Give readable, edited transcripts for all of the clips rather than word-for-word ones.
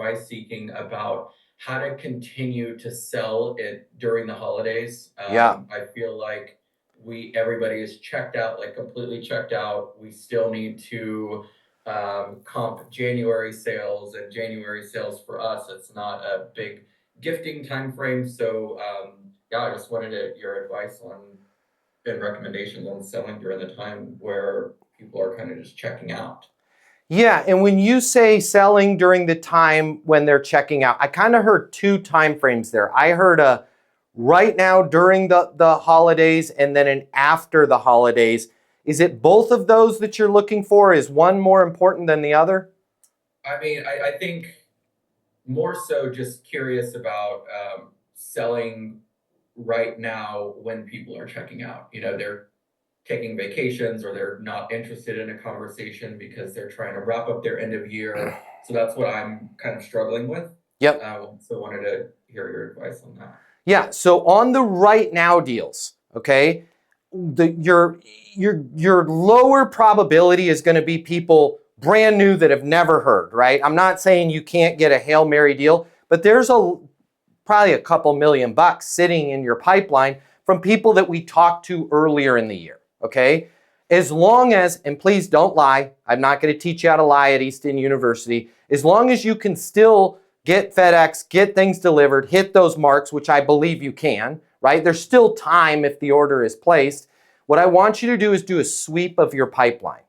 advice seeking about how to continue to sell it during the holidays. I feel like everybody is checked out, like completely checked out. We still need to comp January sales, and January sales for us, it's not a big gifting time frame. So yeah, I just wanted your advice on and recommendations on selling during the time where people are kind of just checking out. Yeah, and when you say selling during the time when they're checking out, I kind of heard two time frames there. I heard a right now during the holidays and then an after the holidays. Is it both of those that you're looking for? Is one more important than the other? I mean, I think more so just curious about selling right now when people are checking out. You know, they're taking vacations or they're not interested in a conversation because they're trying to wrap up their end of year. So that's what I'm kind of struggling with. Yep. So wanted to hear your advice on that. Yeah. So on the right now deals, okay, your lower probability is going to be people brand new that have never heard, right? I'm not saying you can't get a Hail Mary deal, but there's probably a couple $1,000,000 sitting in your pipeline from people that we talked to earlier in the year, okay? As long as, and please don't lie, I'm not going to teach you how to lie at Easton University, as long as you can still get FedEx, get things delivered, hit those marks, which I believe you can, right? There's still time if the order is placed. What I want you to do is do a sweep of your pipeline,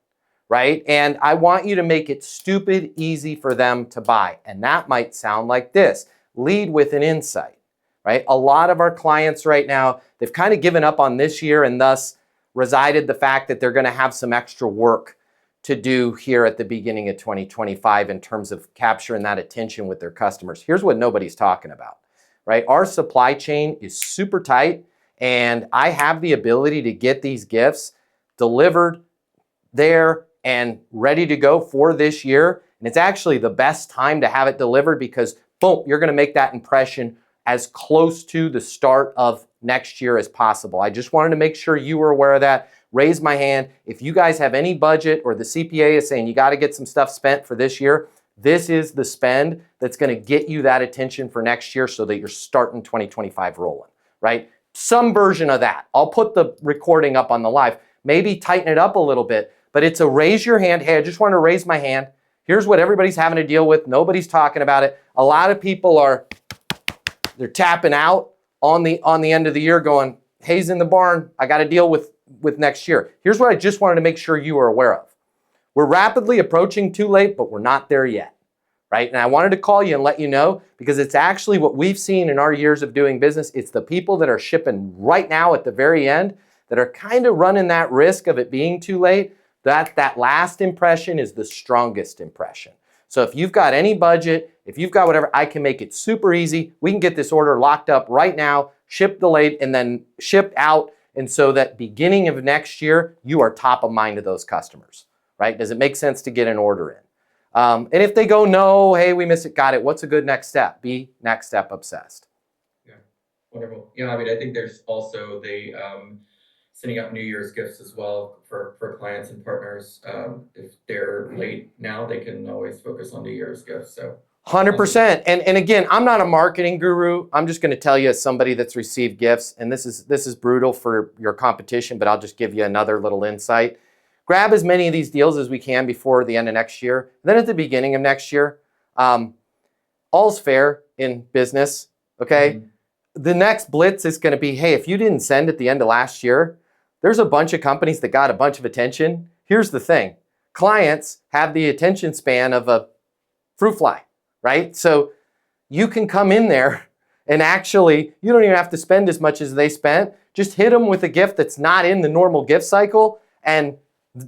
right? And I want you to make it stupid easy for them to buy. And that might sound like this. Lead with an insight, right? A lot of our clients right now, they've kind of given up on this year and thus resided the fact that they're going to have some extra work to do here at the beginning of 2025 in terms of capturing that attention with their customers. Here's what nobody's talking about, right? Our supply chain is super tight, and I have the ability to get these gifts delivered there and ready to go for this year. And it's actually the best time to have it delivered because, boom, you're going to make that impression as close to the start of next year as possible. I just wanted to make sure you were aware of that. Raise my hand. If you guys have any budget or the CPA is saying you got to get some stuff spent for this year, this is the spend that's going to get you that attention for next year so that you're starting 2025 rolling, right? Some version of that. I'll put the recording up on the live. Maybe tighten it up a little bit, but it's a raise your hand. Hey, I just want to raise my hand. Here's what everybody's having to deal with. Nobody's talking about it. A lot of people they're tapping out on the end of the year going, hay's in the barn. I got to deal with next year. Here's what I just wanted to make sure you are aware of. We're rapidly approaching too late, but we're not there yet, right? And I wanted to call you and let you know because it's actually what we've seen in our years of doing business. It's the people that are shipping right now at the very end that are kind of running that risk of it being too late. That last impression is the strongest impression. So if you've got any budget, if you've got whatever, I can make it super easy. We can get this order locked up right now, shipped delayed, and then shipped out. And so that beginning of next year, you are top of mind to those customers, right? Does it make sense to get an order in? And if they go, no, hey, we missed it, got it. What's a good next step? Be next step obsessed. Yeah, wonderful. Yeah, I mean, I think there's also sending out New Year's gifts as well for clients and partners. If they're late now, they can always focus on New Year's gifts. So 100%. And again, I'm not a marketing guru. I'm just going to tell you as somebody that's received gifts, and this is brutal for your competition, but I'll just give you another little insight. Grab as many of these deals as we can before the end of next year. Then at the beginning of next year, all's fair in business, okay? Mm-hmm. The next blitz is going to be, hey, if you didn't send at the end of last year, there's a bunch of companies that got a bunch of attention. Here's the thing. Clients have the attention span of a fruit fly, right? So you can come in there and actually, you don't even have to spend as much as they spent. Just hit them with a gift that's not in the normal gift cycle, and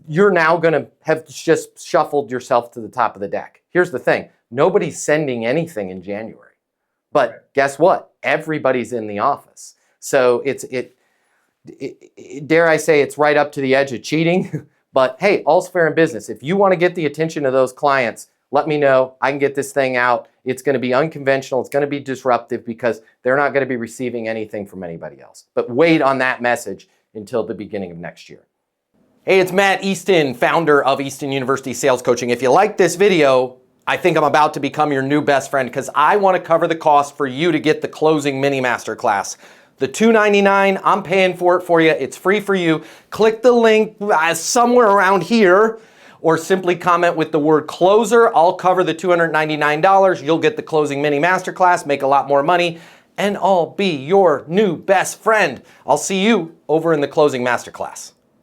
you're now going to have just shuffled yourself to the top of the deck. Here's the thing. Nobody's sending anything in January. But guess what? Everybody's in the office. So dare I say, it's right up to the edge of cheating. But hey, all's fair in business. If you want to get the attention of those clients, let me know. I can get this thing out. It's going to be unconventional. It's going to be disruptive because they're not going to be receiving anything from anybody else. But wait on that message until the beginning of next year. Hey, it's Matt Easton, founder of Easton University Sales Coaching. If you like this video, I think I'm about to become your new best friend because I want to cover the cost for you to get the closing mini masterclass. The $299, I'm paying for it for you. It's free for you. Click the link somewhere around here or simply comment with the word closer. I'll cover the $299. You'll get the closing mini masterclass, make a lot more money, and I'll be your new best friend. I'll see you over in the closing masterclass.